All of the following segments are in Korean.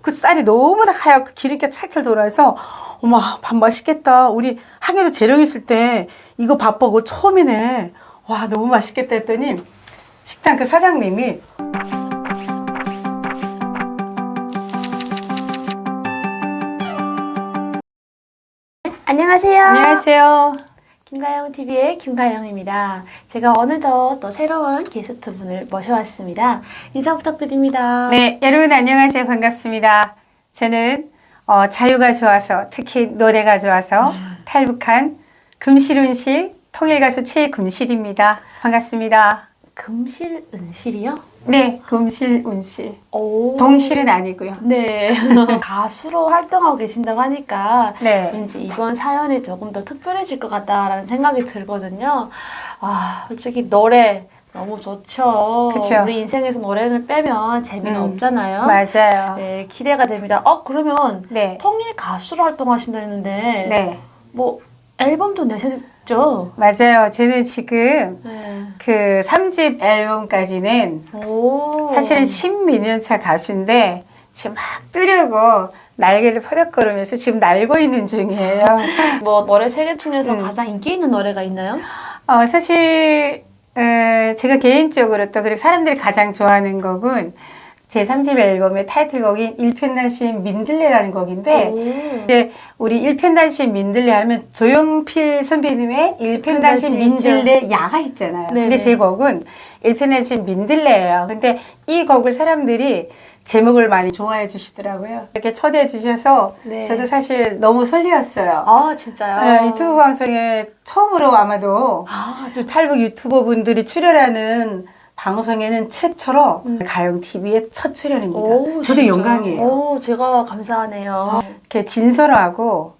그 쌀이 너무나 하얗고 기름기가 찰찰 돌아서 어머 밥 맛있겠다. 우리 항해도 재령했을 때 이거 밥 먹고 처음이네. 와 너무 맛있겠다 했더니 식당 그 사장님이 안녕하세요. 안녕하세요. 김가영 TV의 김가영입니다. 제가 오늘도 또 새로운 게스트분을 모셔왔습니다. 인사 부탁드립니다. 네, 여러분 안녕하세요. 반갑습니다. 저는 자유가 좋아서 특히 노래가 좋아서 탈북한 금실은실 통일가수 최금실입니다. 반갑습니다. 금실, 은실이요? 네, 금실은실. 오. 동실은 아니고요. 네. 가수로 활동하고 계신다고 하니까 네. 왠지 이번 사연이 조금 더 특별해질 것 같다라는 생각이 들거든요. 아, 솔직히 노래 너무 좋죠. 그쵸. 우리 인생에서 노래를 빼면 재미가 없잖아요. 맞아요. 네, 기대가 됩니다. 그러면 네. 통일 가수로 활동하신다 했는데 네. 뭐 앨범도 내셨죠? 맞아요. 저는 지금 네. 그 3집 앨범까지는 오. 사실은 10년차 가수인데 지금 막 뜨려고 날개를 퍼덕거리면서 지금 날고 있는 중이에요. 뭐 노래 세 개 중에서 가장 인기 있는 노래가 있나요? 사실 제가 개인적으로 또 그리고 사람들이 가장 좋아하는 곡은 제 3집 앨범의 타이틀곡인 일편단심 민들레라는 곡인데 오. 이제 우리 일편단심 민들레 하면 조용필 선배님의 일편단심 민들레 야가 있잖아요. 네네. 근데 제 곡은 일편단심 민들레예요. 근데 이 곡을 사람들이 제목을 많이 좋아해 주시더라고요. 이렇게 초대해 주셔서 네. 저도 사실 너무 설레었어요. 아, 진짜요? 네, 유튜브 방송에 처음으로 아마도 또 탈북 유튜버 분들이 출연하는 방송에는 최초로 가영 TV의 첫 출연입니다. 오, 저도 진짜? 영광이에요. 오, 제가 감사하네요. 이렇게 진솔하고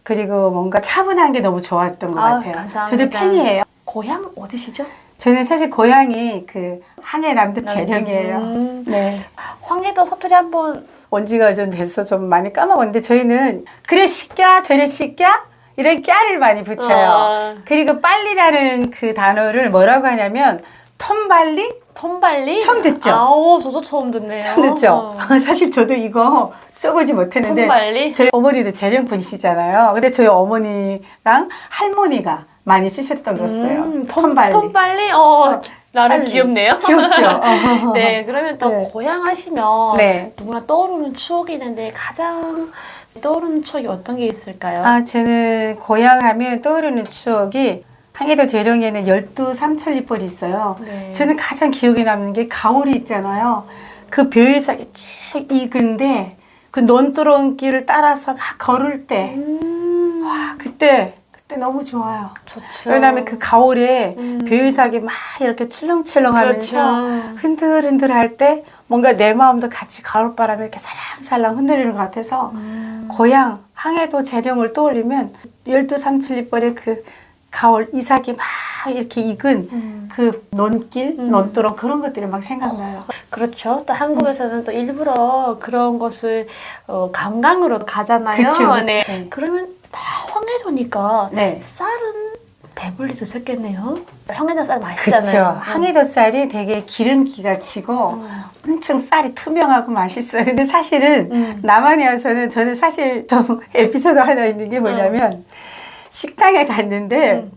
그리고 뭔가 차분한 게 너무 좋았던 것 같아요. 감사합니다. 저도 팬이에요. 고향 어디시죠? 저는 사실 고향이 그 항해남도 재령이에요. 네. 황해도 사투리 한번 온 지가 좀 돼서 좀 많이 까먹었는데 저희는 그래 시끼야 저래 시끼야 이런 꺄를 많이 붙여요. 그리고 빨리라는 그 단어를 뭐라고 하냐면 텀발리? 텀발리? 처음 듣죠? 아오, 저도 처음 듣네요. 처음 듣죠? 사실 저도 이거 써보지 못했는데 텀발리? 저희 어머니도 재령 분이시잖아요. 근데 저희 어머니랑 할머니가 많이 쓰셨던 거였어요. 텀발리. 텀발리? 나름 빨리. 귀엽네요. 귀엽죠? 네, 그러면 또 네. 고향 하시면 네. 누구나 떠오르는 추억이 있는데 가장 떠오르는 추억이 어떤 게 있을까요? 저는 고향 하면 떠오르는 추억이 항해도 재령에는 12삼천리벌이 있어요. 네. 저는 가장 기억에 남는 게 가오리 있잖아요. 그 벼에사기 쭉 익은데 그 논두렁길을 따라서 막 걸을 때 와, 그때 너무 좋아요. 좋죠. 왜냐하면 그 가을에 벼이삭이 막 이렇게 출렁출렁하면서 그렇죠. 흔들흔들 할 때 뭔가 내 마음도 같이 가을바람에 이렇게 살랑살랑 흔들리는 것 같아서 고향 항해도 재령을 떠올리면 12삼천리벌의 그 가을 이삭이 막 이렇게 익은 그 논길, 논두렁 그런 것들이 막 생각나요. 그렇죠. 또 한국에서는 또 일부러 그런 것을 관광으로 가잖아요. 그쵸, 그쵸. 네. 그러면 다 황해도니까 네. 쌀은 배불리 드셨겠네요. 황해도 쌀 맛있잖아요. 그렇죠. 항해도 쌀이 되게 기름기가 지고 엄청 쌀이 투명하고 맛있어요. 근데 사실은 남한에 와서는 저는 사실 좀 에피소드 하나 있는 게 뭐냐면 식당에 갔는데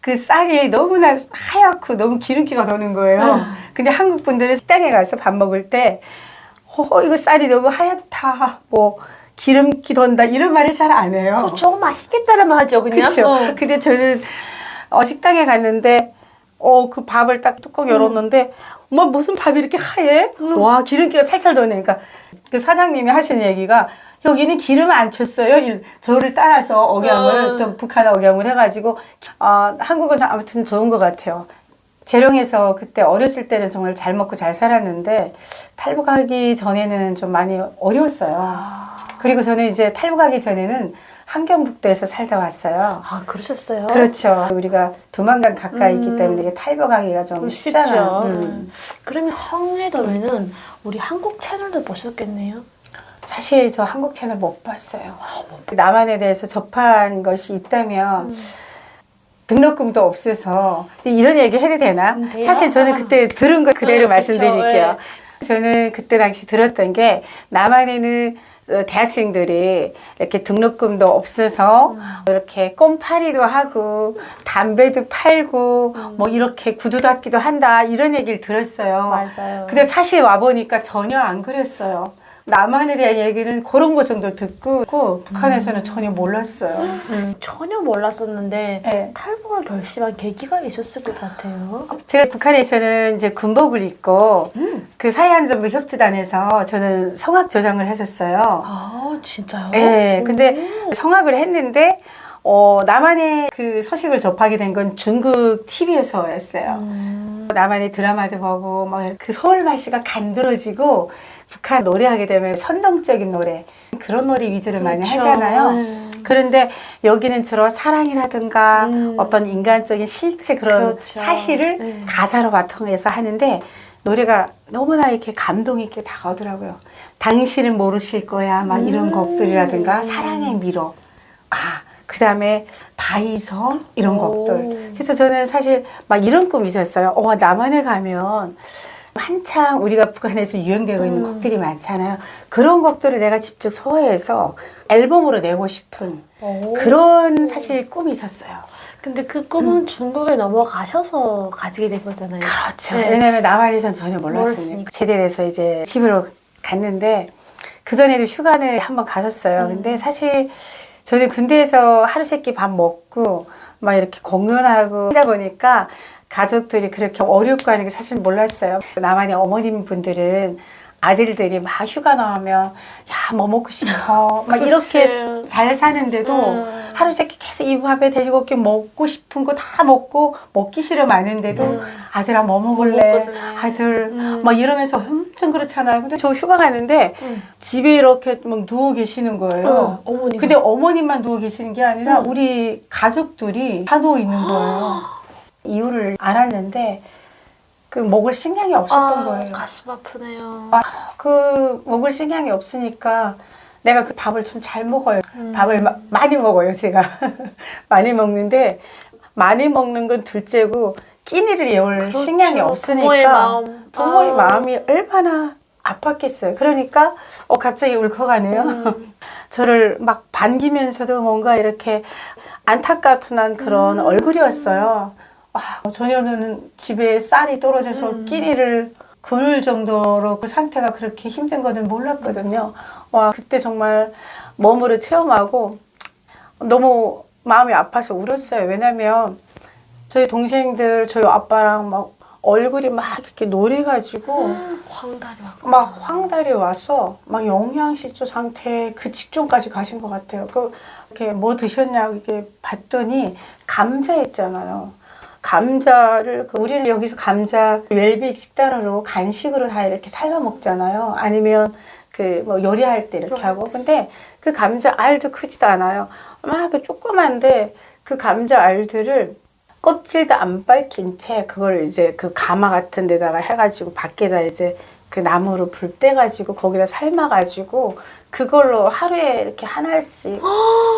그 쌀이 너무나 하얗고 너무 기름기가 도는 거예요. 근데 한국 분들은 식당에 가서 밥 먹을 때 이거 쌀이 너무 하얗다 뭐 기름기 돈다 이런 말을 잘 안 해요. 그렇죠. 맛있겠다라면 하죠, 그냥. 그렇죠. 근데 저는 식당에 갔는데 그 밥을 딱 뚜껑 열었는데 엄마 무슨 밥이 이렇게 하얘? 와 기름기가 찰찰 도네. 그러니까 그 사장님이 하시는 얘기가 여기는 기름 안 쳤어요. 저를 따라서 억양을 좀 북한 억양을 해가지고 한국은 아무튼 좋은 것 같아요. 재령에서 그때 어렸을 때는 정말 잘 먹고 잘 살았는데 탈북하기 전에는 좀 많이 어려웠어요. 그리고 저는 이제 탈북하기 전에는 함경북도에서 살다 왔어요. 아, 그러셨어요? 그렇죠. 우리가 두만강 가까이 있기 때문에 이게 탈북하기가 좀 쉽잖아요. 쉽죠. 그러면 황해도면은 우리 한국 채널도 보셨겠네요? 사실 저 한국 채널 못 봤어요. 남한에 대해서 접한 것이 있다면 등록금도 없어서 이런 얘기 해도 되나? 돼요? 사실 저는 그때 들은 거 그대로 그쵸. 말씀드릴게요. 저는 그때 당시 들었던 게 남한에는 대학생들이 이렇게 등록금도 없어서 이렇게 껌파리도 하고 담배도 팔고 뭐 이렇게 구두 닦기도 한다 이런 얘기를 들었어요. 맞아요. 근데 사실 와보니까 전혀 안 그랬어요. 남한에 대한 얘기는 그런 거 정도 듣고 북한에서는 전혀 몰랐어요. 전혀 몰랐었는데 네. 탈북을 결심한 계기가 있었을 것 같아요. 제가 북한에서는 이제 군복을 입고 그 사회안전부 협조단에서 저는 성악 조장을 했었어요. 아 진짜요? 네, 근데 성악을 했는데 남한의 그 소식을 접하게 된 건 중국 TV에서였어요. 남한의 드라마도 보고 막 그 서울 말씨가 간드러지고 북한 노래하게 되면 선정적인 노래 그런 노래 위주로 많이 그렇죠. 하잖아요. 그런데 여기는 주로 사랑이라든가 어떤 인간적인 실제 그런 그렇죠. 사실을 가사로 바탕해서 하는데 노래가 너무나 이렇게 감동 있게 다가오더라고요. 당신은 모르실 거야 막 이런 곡들이라든가 사랑의 미로 그 다음에 바이성 이런 곡들. 그래서 저는 사실 막 이런 꿈이 있었어요. 남한에 가면 한창 우리가 북한에서 유행되고 있는 곡들이 많잖아요. 그런 곡들을 내가 직접 소화해서 앨범으로 내고 싶은 그런 사실 꿈이 있었어요. 근데 그 꿈은 중국에 넘어가셔서 가지게 된 거잖아요. 그렇죠. 네. 왜냐하면 남한에선 전혀 몰랐으니까. 몰랐으니까. 제대해서 이제 집으로 갔는데 그전에도 휴가를 한번 갔었어요. 근데 사실 저는 군대에서 하루 세끼 밥 먹고 막 이렇게 공연하고 하다 보니까 가족들이 그렇게 어렵고 하는 게 사실 몰랐어요. 남한의 어머님 분들은 아들들이 막 휴가 나오면 야, 뭐 먹고 싶어 막 그렇지. 이렇게 잘 사는데도 하루 세끼 계속 이 밥에 돼지고기 먹고 싶은 거 다 먹고 먹기 싫어 많은데도 아들아 뭐 먹을래? 아들 막 이러면서 엄청 그렇잖아요. 근데 저 휴가 가는데 집에 이렇게 막 누워 계시는 거예요. 어머니가. 근데 어머님만 누워 계시는 게 아니라 우리 가족들이 다 누워 있는 거예요. 이유를 알았는데 그 먹을 식량이 없었던 거예요. 가슴 아프네요. 그 먹을 식량이 없으니까 내가 그 밥을 좀 잘 먹어요. 밥을 많이 먹어요, 제가. 많이 먹는데 많이 먹는 건 둘째고 끼니를 예울 그렇죠. 식량이 없으니까 부모의 마음. 마음이 얼마나 아팠겠어요. 그러니까 갑자기 울컥하네요. 저를 막 반기면서도 뭔가 이렇게 안타까운 그런 얼굴이었어요. 전혀는 집에 쌀이 떨어져서 끼니를 굶을 정도로 그 상태가 그렇게 힘든 거는 몰랐거든요. 그때 정말 몸으로 체험하고 너무 마음이 아파서 울었어요. 왜냐면 저희 동생들, 저희 아빠랑 막 얼굴이 막 이렇게 노래가지고 막 황달이 와서 막 영양실조 상태 그 직전까지 가신 것 같아요. 이렇게 뭐 드셨냐고 이렇게 봤더니 감자 있잖아요. 감자를 우리는 여기서 감자 웰빙 식단으로 간식으로 다 이렇게 삶아 먹잖아요. 아니면 그 뭐 요리할 때 이렇게 하고. 근데 그 감자 알도 크지도 않아요. 막 그 조그만데 그 감자 알들을 껍질도 안 밝힌 채 그걸 이제 그 가마 같은 데다가 해가지고 밖에다 이제 그 나무로 불 떼가지고 거기다 삶아가지고 그걸로 하루에 이렇게 하나씩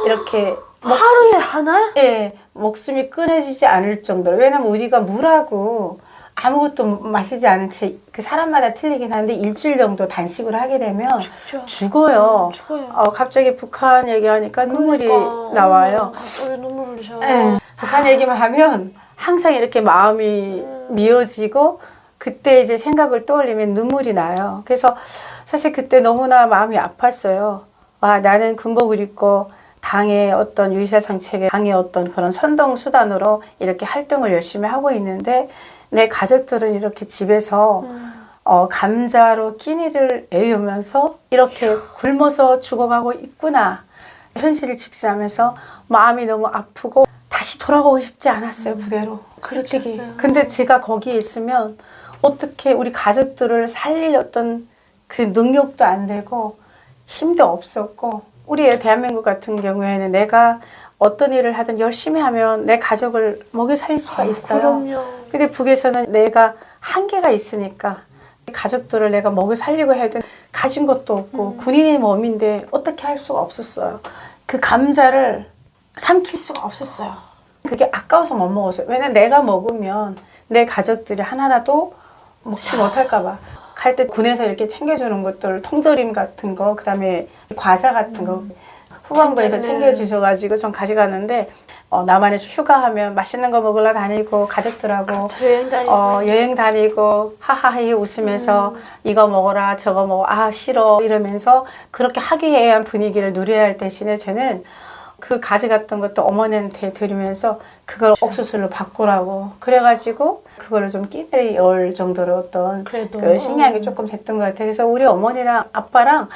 이렇게 하루에 하나? 예, 목숨이 끊어지지 않을 정도로. 왜냐면 우리가 물하고 아무것도 마시지 않은 채 그 사람마다 틀리긴 한데 일주일 정도 단식을 하게 되면 죽어요. 갑자기 북한 얘기하니까 눈물이 나와요. 갑자기 눈물 흘리셔. 예, 북한 얘기만 하면 항상 이렇게 마음이 미어지고 그때 이제 생각을 떠올리면 눈물이 나요. 그래서 사실 그때 너무나 마음이 아팠어요. 나는 군복을 입고 당의 어떤 유사상책에 당의 어떤 그런 선동 수단으로 이렇게 활동을 열심히 하고 있는데 내 가족들은 이렇게 집에서 감자로 끼니를 애우면서 이렇게 굶어서 죽어가고 있구나. 현실을 직시하면서 마음이 너무 아프고 다시 돌아가고 싶지 않았어요, 부대로. 솔직히. 근데 제가 거기에 있으면 어떻게 우리 가족들을 살릴 어떤 그 능력도 안 되고 힘도 없었고 우리 대한민국 같은 경우에는 내가 어떤 일을 하든 열심히 하면 내 가족을 먹여 살릴 수가 있어요. 그럼요. 근데 북에서는 내가 한계가 있으니까 가족들을 내가 먹여 살리고 해도 가진 것도 없고 군인의 몸인데 어떻게 할 수가 없었어요. 그 감자를 삼킬 수가 없었어요. 그게 아까워서 못 먹었어요. 왜냐면 내가 먹으면 내 가족들이 하나라도 먹지 못할까 봐. 갈 때 군에서 이렇게 챙겨주는 것들, 통조림 같은 거, 그다음에 과자 같은 거 후반부에서 챙겨주셔가지고 좀 가져가는데 남한에서 휴가하면 맛있는 거 먹으러 다니고 가족들하고 그렇죠, 여행 다니고. 여행 다니고 하하히 웃으면서 이거 먹어라 저거 먹어 아 싫어 이러면서 그렇게 화기애애한 분위기를 누려야 할 대신에 저는 그 가져갔던 것도 어머니한테 드리면서 그걸 옥수수로 바꾸라고 그래가지고 그거를 좀 끼들이 열 정도로 어떤 그래도. 그 식량이 조금 됐던 것 같아요. 그래서 우리 어머니랑 아빠랑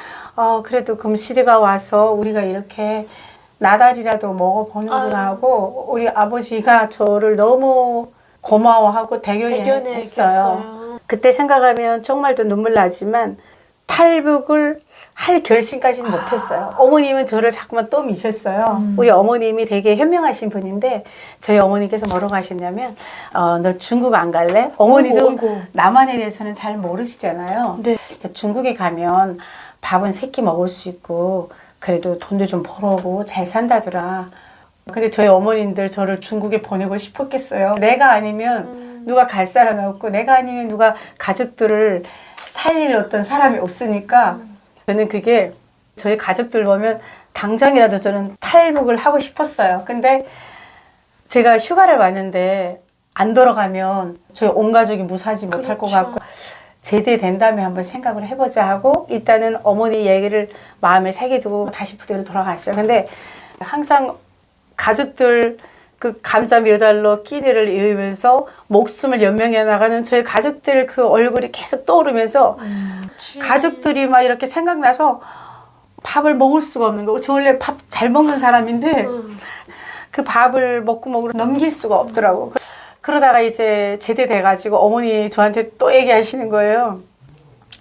그래도 금시리가 와서 우리가 이렇게 나달이라도 먹어보는구나 하고 우리 아버지가 저를 너무 고마워하고 대견했어요. 그때 생각하면 정말 또 눈물 나지만 탈북을 할 결심까지는 못했어요. 어머님은 저를 자꾸만 또 미셨어요. 우리 어머님이 되게 현명하신 분인데 저희 어머니께서 뭐라고 하셨냐면 너 중국 안 갈래? 어머니도 어이구. 남한에 대해서는 잘 모르시잖아요. 네. 중국에 가면 밥은 3끼 먹을 수 있고 그래도 돈도 좀 벌어오고 잘 산다더라. 근데 저희 어머님들 저를 중국에 보내고 싶었겠어요. 내가 아니면 누가 갈 사람이 없고 내가 아니면 누가 가족들을 살릴 어떤 사람이 없으니까 저는 그게 저희 가족들 보면 당장이라도 저는 탈북을 하고 싶었어요. 근데 제가 휴가를 왔는데 안 돌아가면 저희 온 가족이 무사하지 못할 것 같고 제대된 다음에 한번 생각을 해보자 하고 일단은 어머니 얘기를 마음에 새겨두고 다시 부대로 돌아갔어요. 근데 항상 가족들 그 감자 몇 알로 끼니를 이으면서 목숨을 연명해 나가는 저희 가족들 그 얼굴이 계속 떠오르면서 가족들이 막 이렇게 생각나서 밥을 먹을 수가 없는 거고 저 원래 밥 잘 먹는 사람인데 그 밥을 먹고 넘길 수가 없더라고. 그러다가 이제 제대돼가지고 어머니 저한테 또 얘기하시는 거예요.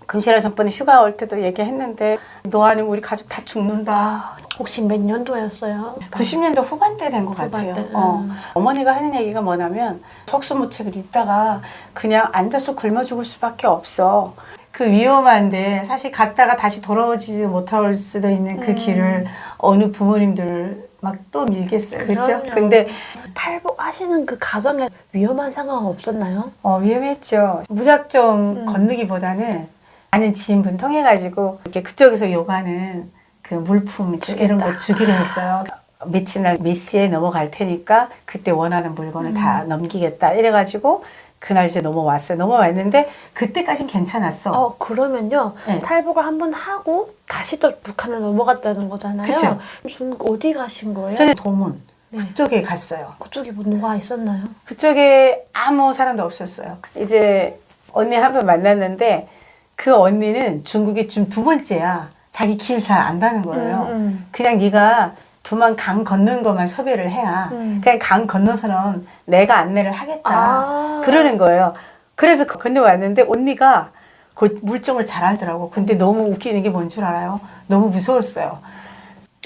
금시라 전번에 휴가 올 때도 얘기했는데 너 아니면 우리 가족 다 죽는다. 혹시 몇 년도였어요? 90년도 후반대 된 것 같아요. 어머니가 하는 얘기가 뭐냐면 속수무책을 읽다가 그냥 앉아서 굶어 죽을 수밖에 없어. 그 위험한데 사실 갔다가 다시 돌아오지 못할 수도 있는 그 길을 어느 부모님들 막 또 밀겠어요. 그렇죠? 근데 탈북하시는 그 가정에 위험한 상황 없었나요? 위험했죠. 무작정 건너기보다는 아는 지인분 통해가지고 이렇게 그쪽에서 요구하는 그 물품 이런 거 주기로 했어요. 며칠 날 몇 시에 넘어갈 테니까 그때 원하는 물건을 다 넘기겠다 이래가지고 그날 이제 넘어왔어요. 넘어왔는데 그때까진 괜찮았어. 그러면요. 네. 탈북을 한번 하고 다시 또 북한을 넘어갔다는 거잖아요. 그쵸. 중국 어디 가신 거예요? 저는 도문 네. 그쪽에 갔어요. 그쪽에 뭐 누가 있었나요? 그쪽에 아무 사람도 없었어요. 이제 언니 한 번 만났는데 그 언니는 중국에 지금 2번째야. 자기 길 잘 안다는 거예요. 그냥 네가 두만 강 건너는 것만 섭외를 해야 그냥 강 건너서는 내가 안내를 하겠다. 그러는 거예요. 그래서 건너왔는데 언니가 그 물정을 잘 알더라고. 근데 너무 웃기는 게 뭔 줄 알아요? 너무 무서웠어요.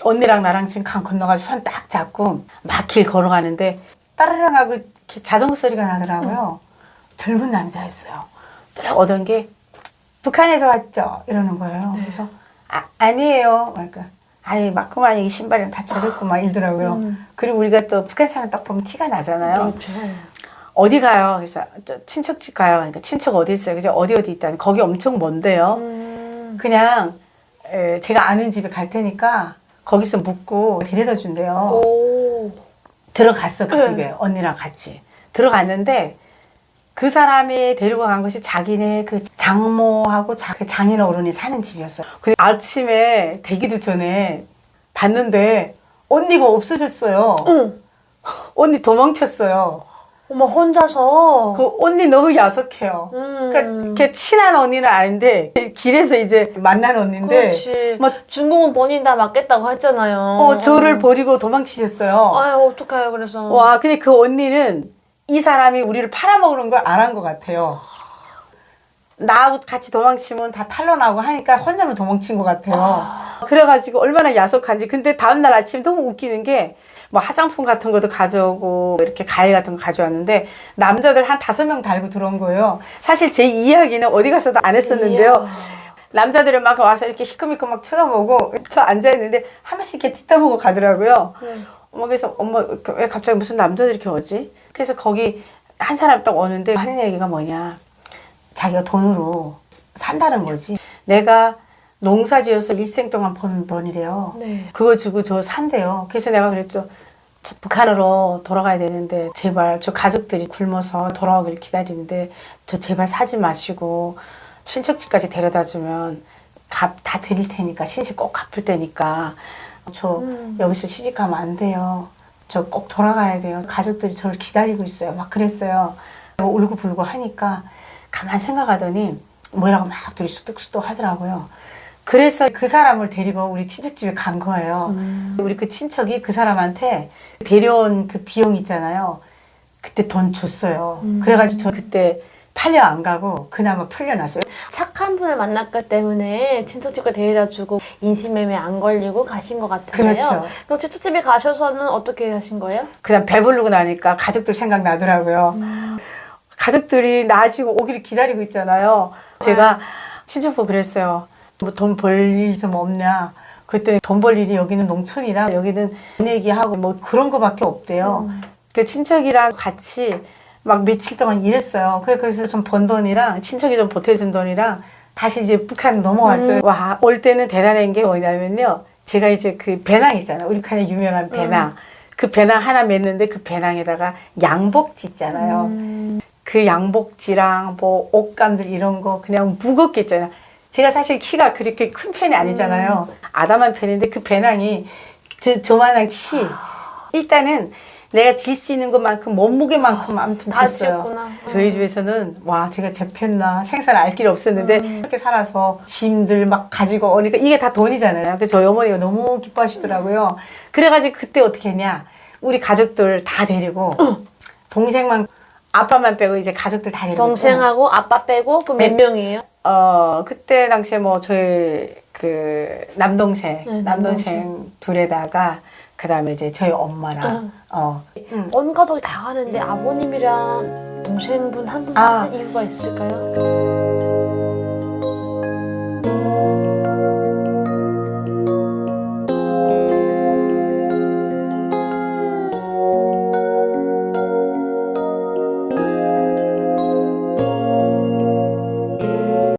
언니랑 나랑 지금 강 건너가지고 손 딱 잡고 막 길 걸어가는데 따르릉 하고 이렇게 자전거 소리가 나더라고요. 젊은 남자였어요. 딱 오던 게 북한에서 왔죠? 이러는 거예요. 네. 그래서 아니에요. 그러니까 아이 맞구만 이 신발이랑 다 젖었고 막 이러더라고요. 그리고 우리가 또 북한 사람 딱 보면 티가 나잖아요. 그렇죠. 어디 가요? 그래서 친척집 가요. 그러니까 친척 어디 있어요? 그래서 어디 있다니 거기 엄청 먼데요. 그냥 제가 아는 집에 갈 테니까 거기서 묵고 데려다 준대요. 들어갔어 그 집에 언니랑 같이 들어갔는데 그 사람이 데리고 간 것이 자기네 그 장모하고 그 장인 어른이 사는 집이었어요. 근데 아침에 되기도 전에 봤는데 언니가 없어졌어요. 언니 도망쳤어요. 어머 혼자서. 그 언니 너무 야속해요. 그러니까 이렇게 친한 언니는 아닌데 길에서 이제 만난 언니인데 그렇지. 뭐 중국은 본인 다 맞겠다고 했잖아요. 저를 버리고 도망치셨어요. 아유 어떡해요 그래서. 와 근데 그 언니는 이 사람이 우리를 팔아먹는 걸 안 한 것 같아요. 나하고 같이 도망치면 다 탈러나고 하니까 혼자만 도망친 것 같아요. 그래가지고 얼마나 야속한지. 근데 다음날 아침 너무 웃기는 게 뭐 화장품 같은 것도 가져오고 이렇게 과일 같은 거 가져왔는데 남자들 한 5명 달고 들어온 거예요. 사실 제 이야기는 어디 가서도 안 했었는데요. 남자들이 막 와서 이렇게 시커멓고 막 쳐다보고 저 앉아있는데 한 번씩 이렇게 뒤따보고 가더라고요. 그래서 엄마 왜 갑자기 무슨 남자들이 이렇게 오지? 그래서 거기 한 사람 딱 오는데 하는 얘기가 뭐냐. 자기가 돈으로 산다는 거지. 내가 농사지어서 일생 동안 버는 돈이래요. 네. 그거 주고 저 산대요. 그래서 내가 그랬죠. 저 북한으로 돌아가야 되는데 제발 저 가족들이 굶어서 돌아오길 기다리는데 저 제발 사지 마시고 친척집까지 데려다 주면 값 다 드릴 테니까 신세 꼭 갚을 테니까 저 여기서 시집가면 안 돼요. 저 꼭 돌아가야 돼요. 가족들이 저를 기다리고 있어요. 막 그랬어요. 울고불고 하니까 가만 생각하더니 뭐라고 막 둘이 쑥덕쑥덕 하더라고요. 그래서 그 사람을 데리고 우리 친척집에 간 거예요. 우리 그 친척이 그 사람한테 데려온 그 비용 있잖아요. 그때 돈 줬어요. 그래가지고 저 그때 팔려 안 가고 그나마 풀려났어요. 착한 분을 만났기 때문에 친척집과 데려다주고 인신매매 안 걸리고 가신 것 같은데요. 그렇죠. 그럼 친척집에 가셔서는 어떻게 하신 거예요? 그냥 배부르고 나니까 가족들 생각나더라고요. 가족들이 나 지금 오기를 기다리고 있잖아요. 제가 친척 보고 그랬어요. 뭐 돈 벌 일 좀 없냐. 그때 돈 벌 일이 여기는 농촌이라 여기는 돈 얘기하고 뭐 그런 거밖에 없대요. 그 친척이랑 같이 막 며칠 동안 일했어요. 그래서 좀 번 돈이랑 친척이 좀 보태준 돈이랑 다시 이제 북한 넘어왔어요. 와, 올 때는 대단한 게 뭐냐면요. 제가 이제 그 배낭 있잖아요. 우리 칸의 유명한 배낭. 그 배낭 하나 맸는데 그 배낭에다가 양복지 있잖아요. 그 양복지랑 뭐 옷감들 이런 거 그냥 무겁게 있잖아요. 제가 사실 키가 그렇게 큰 편이 아니잖아요. 아담한 편인데 그 배낭이 저만한 키. 일단은 내가 질 수 있는 것만큼 몸무게만큼 아무튼 다 졌어요. 지었구나. 저희 집에서는 와 제가 재폈나 생사를 알 길이 없었는데 이렇게 살아서 짐들 막 가지고 오니까 이게 다 돈이잖아요. 그래서 저희 어머니가 너무 기뻐하시더라고요. 그래가지고 그때 어떻게 했냐. 우리 가족들 다 데리고 동생만 아빠만 빼고 이제 가족들 다 데리고 동생하고 아빠 빼고 그 몇 명이에요? 그때 당시에 뭐 저희 그 남동생 네, 남동생 둘에다가 그 다음에 이제 저희 엄마랑 온 가족이 다 가는데 아버님이랑 동생분 한 분 하신 이유가 있을까요?